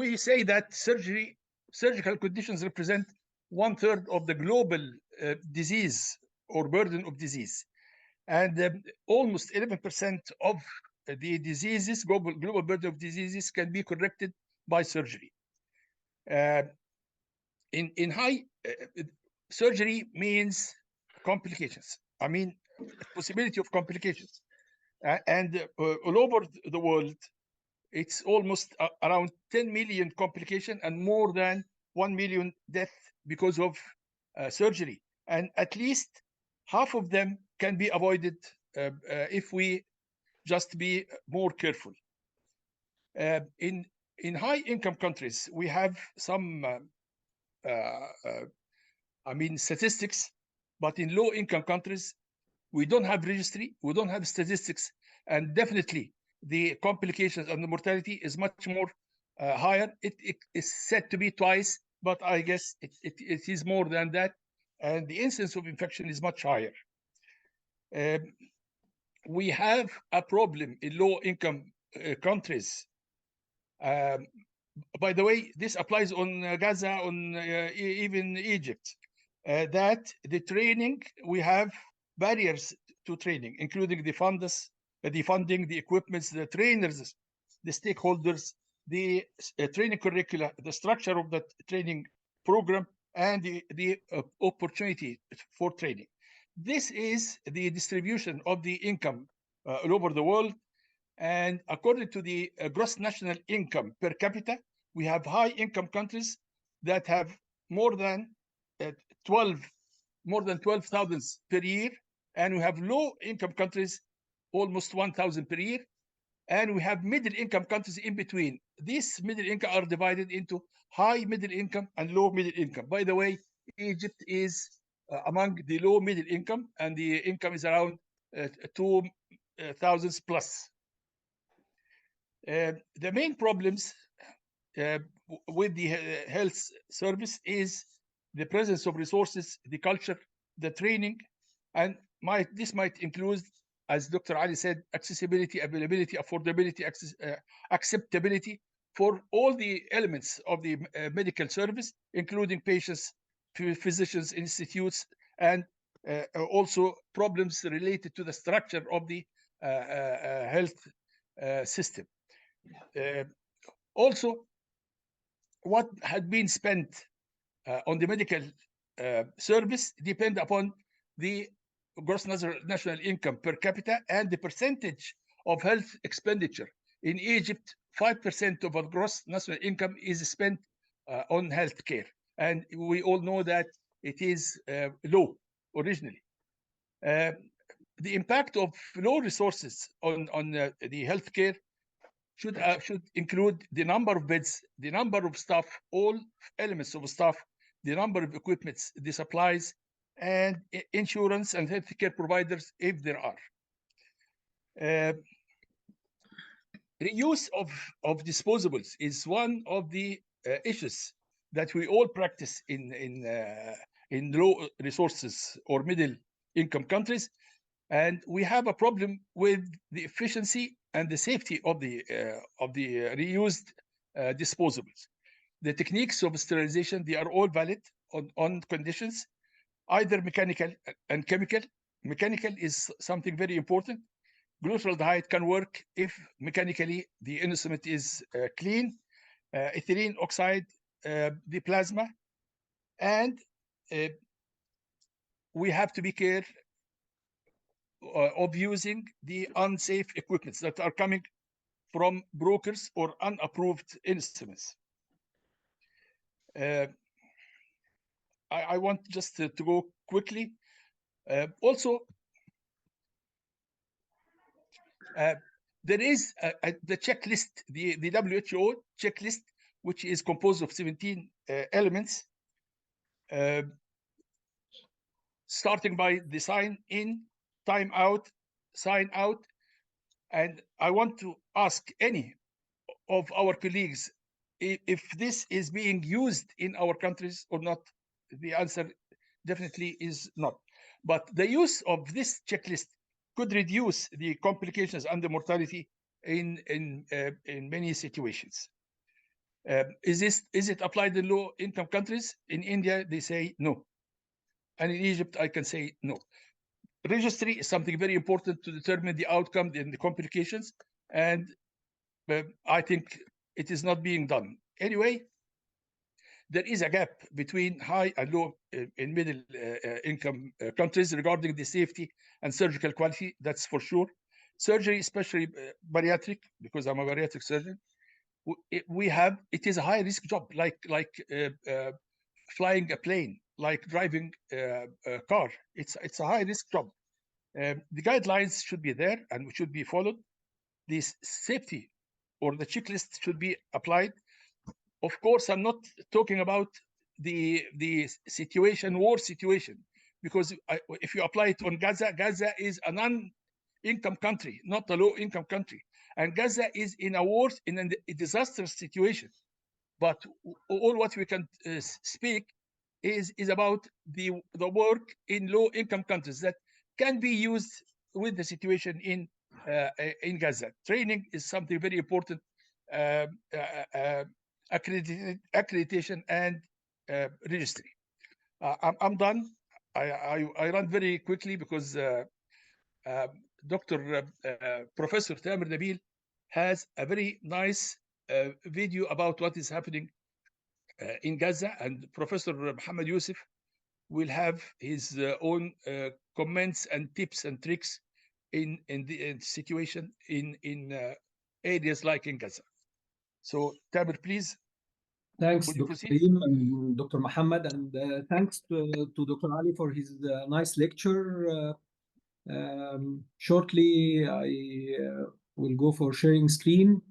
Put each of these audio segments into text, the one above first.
we say that surgical conditions represent 1/3 of the global disease or burden of disease, and almost 11% of the diseases, global burden of diseases, can be corrected by surgery. In high surgery means complications. I mean, possibility of complications, and all over the world, it's almost around 10 million complications and more than 1 million deaths because of surgery. And at least half of them can be avoided if we just be more careful. In high-income countries, we have some, statistics, but in low-income countries, we don't have registry, we don't have statistics, and definitely the complications and the mortality is much more higher. It is said to be twice, but I guess it is more than that, and the incidence of infection is much higher. We have a problem in low-income countries. By the way, this applies on Gaza, on even Egypt, that the training, we have barriers to training, including the funding, the equipments, the trainers, the stakeholders, the training curricula, the structure of the training program, and the opportunity for training. This is the distribution of the income all over the world. And according to the gross national income per capita, we have high-income countries that have more than 12,000 per year, and we have low-income countries almost 1,000 per year, and we have middle-income countries in between. These middle income are divided into high middle income and low middle income. By the way, Egypt is among the low middle income, and the income is around 2,000 plus. The main problems with the health service is the presence of resources, the culture, the training, and this might include, as Dr. Ali said, accessibility, availability, affordability, acceptability for all the elements of the medical service, including patients, physicians, institutes, and also problems related to the structure of the health system. Also, what had been spent on the medical service depend upon the gross national income per capita and the percentage of health expenditure. In Egypt, 5% of our gross national income is spent on health care. And we all know that it is low originally. The impact of low resources on the healthcare should include the number of beds, the number of staff, all elements of staff, the number of equipments, the supplies, and insurance and healthcare providers, if there are. Reuse of disposables is one of the issues that we all practice in low resources or middle income countries, and we have a problem with the efficiency and the safety of the reused disposables. The techniques of sterilization, they are all valid on conditions, either mechanical and chemical. Mechanical is something very important. Glutaraldehyde can work if mechanically the instrument is clean. Ethylene oxide, the plasma, and we have to be careful of using the unsafe equipments that are coming from brokers or unapproved instruments. I want just to go quickly. Also, there is the checklist, the WHO checklist, which is composed of 17 elements, starting by the sign in, time out, sign out. And I want to ask any of our colleagues if this is being used in our countries or not. The answer definitely is not. But the use of this checklist could reduce the complications and the mortality in many situations. Is it applied in low income countries? In India, they say no, and in Egypt, I can say no. Registry is something very important to determine the outcome and the complications, and I think it is not being done. Anyway, there is a gap between high and low in middle income countries regarding the safety and surgical quality, that's for sure. Surgery, especially bariatric, because I'm a bariatric surgeon, it is a high risk job, like flying a plane, like driving a car. It's a high risk job. The guidelines should be there and should be followed. This safety or the checklist should be applied. Of course, I'm not talking about the war situation, because if you apply it on Gaza, Gaza is a non-income country, not a low-income country, and Gaza is in a war, in a disastrous situation. But all what we can speak is about the work in low-income countries that can be used with the situation in Gaza. Training is something very important. Uh, uh, uh, accreditation and registry. I'm done. I run very quickly because Dr. Professor Tamer Nabil has a very nice video about what is happening in Gaza, and Professor Muhammad Yusuf will have his own comments and tips and tricks in the situation in areas like in Gaza. So, Tamer, please. Thanks, Would you Dr. proceed? Faheem and Dr. Muhammad, and thanks to Dr. Ali for his nice lecture. Shortly, I will go for sharing screen.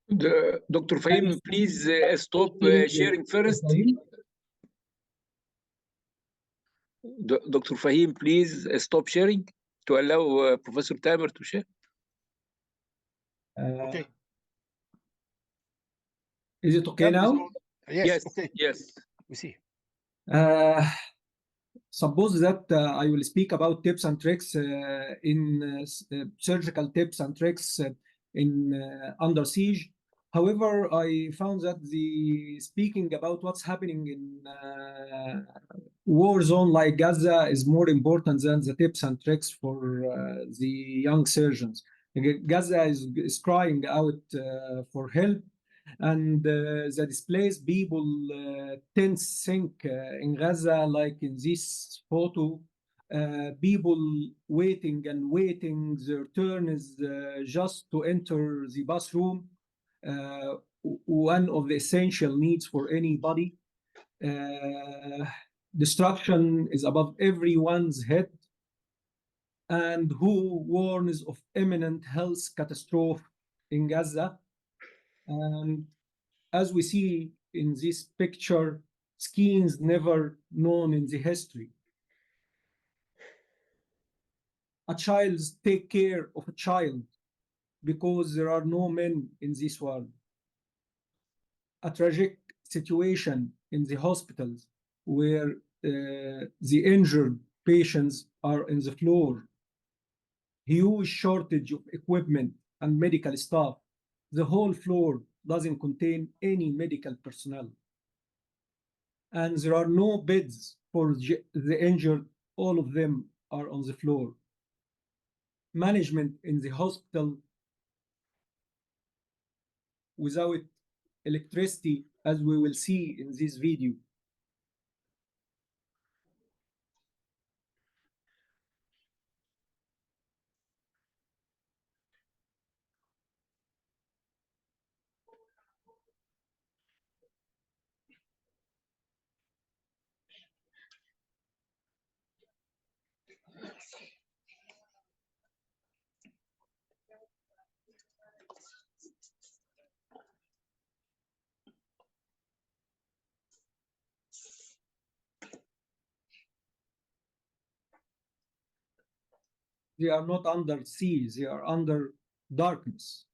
Dr. Faheem, please stop sharing first. Dr. Faheem, please stop sharing to allow Professor Tamer to share. Okay. Is it okay now? Yes. Okay. Yes. We see. Suppose that I will speak about tips and tricks in surgical tips and tricks in under siege. However, I found that the speaking about what's happening in war zone like Gaza is more important than the tips and tricks for the young surgeons. Gaza is crying out for help, and the displaced people tend to think in Gaza, like in this photo, people waiting and waiting. Their turn is just to enter the bathroom, one of the essential needs for anybody. Destruction is above everyone's head, and who warns of imminent health catastrophe in Gaza. And as we see in this picture, schemes never known in the history. A child take care of a child because there are no men in this world. A tragic situation in the hospitals where the injured patients are in the floor. Huge shortage of equipment and medical staff. The whole floor doesn't contain any medical personnel. And there are no beds for the injured. All of them are on the floor. Management in the hospital without electricity, as we will see in this video. They are not under sea, they are under darkness.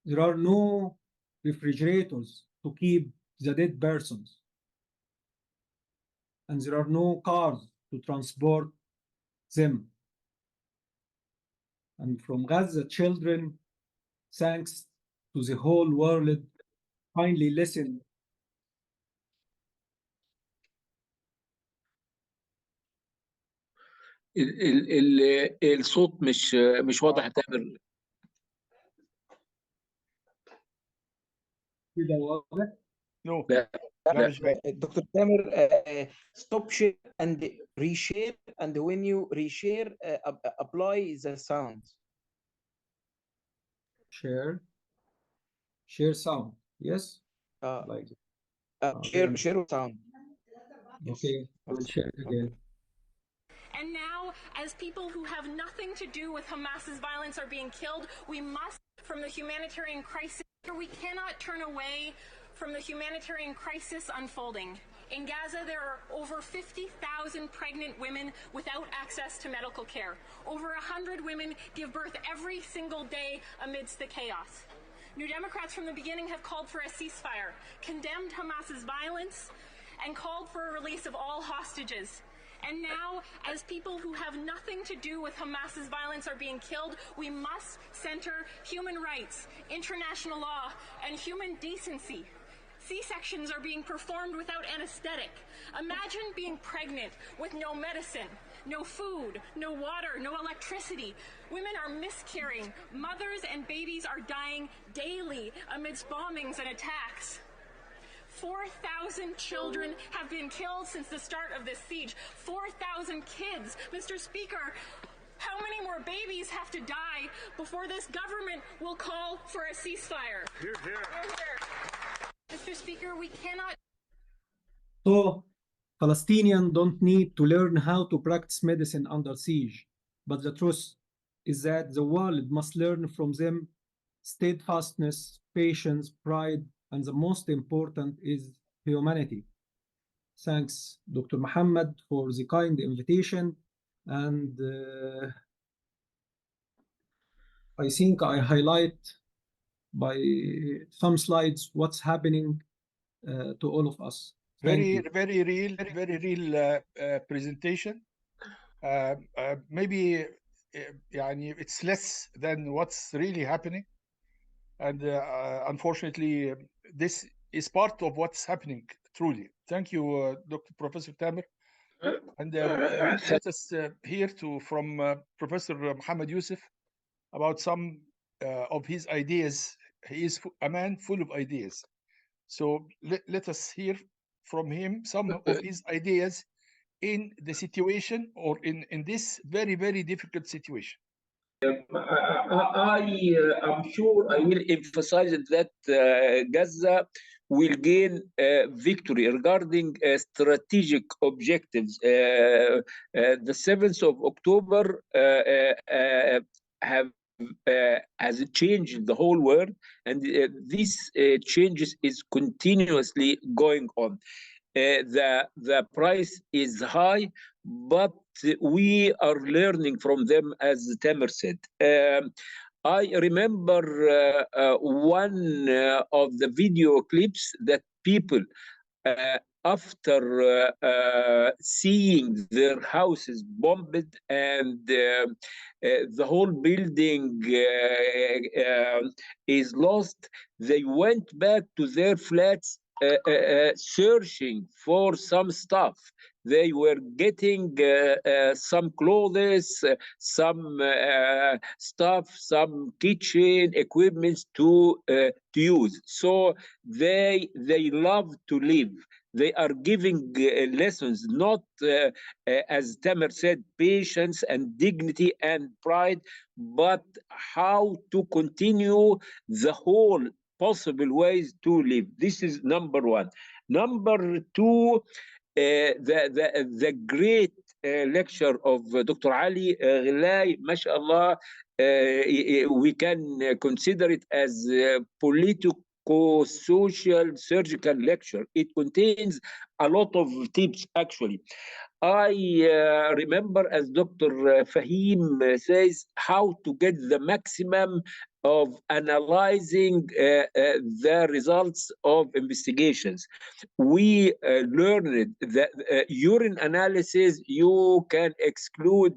There are no refrigerators to keep the dead persons. And there are no cars to transport them. and from Gaza children, thanks to the whole world, kindly listen. الصوت مش واضح يا تامر. كده واضح؟ No. لا لا مش باين. Dr. Tamer, stop share and reshare, and when you reshare, apply the sound. Share sound, yes? Like Share sound. okay, I will share it again. And now, as people who have nothing to do with Hamas's violence are being killed, we must, from the humanitarian crisis, we cannot turn away from the humanitarian crisis unfolding. In Gaza, there are over 50,000 pregnant women without access to medical care. Over 100 women give birth every single day amidst the chaos. New Democrats from the beginning have called for a ceasefire, condemned Hamas's violence, and called for a release of all hostages. And now, as people who have nothing to do with Hamas's violence are being killed, we must center human rights, international law, and human decency. C-sections are being performed without anesthetic. Imagine being pregnant with no medicine, no food, no water, no electricity. Women are miscarrying. Mothers and babies are dying daily amidst bombings and attacks. 4,000 children have been killed since the start of this siege. 4,000 kids. Mr. Speaker, how many more babies have to die before this government will call for a ceasefire? Hear, hear. Hear, hear. Mr. Speaker, we cannot. So, Palestinians don't need to learn how to practice medicine under siege, but the truth is that the world must learn from them steadfastness, patience, pride, and the most important is humanity. Thanks, Dr. Muhammad, for the kind invitation. And I think I highlight by some slides what's happening to all of us. Very real presentation. Maybe يعني it's less than what's really happening. And unfortunately, this is part of what's happening, truly. Thank you, Dr. Professor Tamer. And let us hear from Professor Muhammad Yusuf about some of his ideas. He is a man full of ideas. So let us hear from him some of his ideas in the situation or in this very, very difficult situation. I'm sure I will emphasize that Gaza will gain victory regarding strategic objectives. The 7th of October has changed the whole world, and these changes is continuously going on. The price is high, but we are learning from them, as Tamer said. I remember one of the video clips that people, after seeing their houses bombed and the whole building is lost, they went back to their flats searching for some stuff. They were getting some clothes, some stuff, some kitchen equipment to use. So they love to live. They are giving lessons, not as Tamer said, patience and dignity and pride, but how to continue the whole possible ways to live. This is number one. Number two, the great lecture of Dr. Ali Ghilai, mashallah, we can consider it as politico-social surgical lecture. It contains a lot of tips, actually. I remember, as Dr. Faheem says, how to get the maximum of analyzing the results of investigations. We learned that urine analysis, you can exclude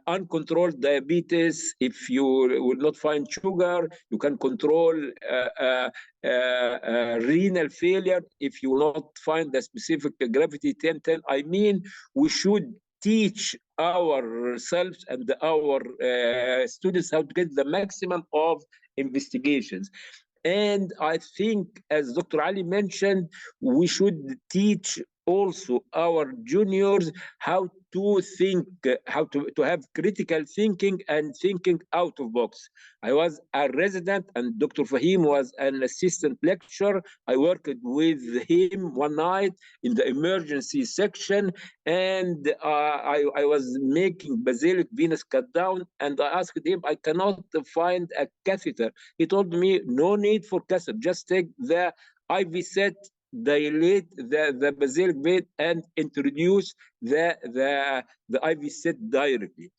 uncontrolled diabetes. If you will not find sugar, you can control renal failure if you will not find the specific gravity 1010. I mean, we should teach ourselves and our students how to get the maximum of investigations. And I think, as Dr. Ali mentioned, we should teach also our juniors how to think, how to have critical thinking and thinking out of box. I was a resident and Dr. Faheem was an assistant lecturer. I worked with him one night in the emergency section, and I was making basilic venous cut down, and I asked him, I cannot find a catheter. He told me, no need for catheter, just take the IV set, dilate the basilic vein, and introduce the IV set directly.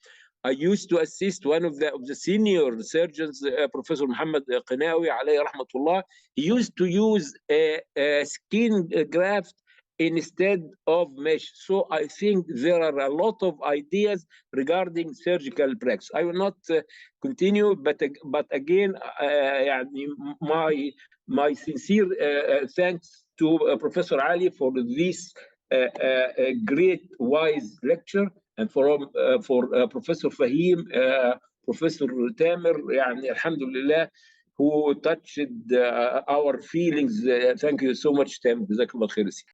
I used to assist one of the senior surgeons, Professor Muhammad Qinawi, alayhi rahmatullah. He used to use a skin graft instead of mesh. So I think there are a lot of ideas regarding surgical practice. I will not continue, but again, my sincere thanks to Professor Ali for this great, wise lecture, and for Professor Faheem, Professor Tamer, alhamdulillah, who touched our feelings. Thank you so much, Tamer. Jazakallah khair.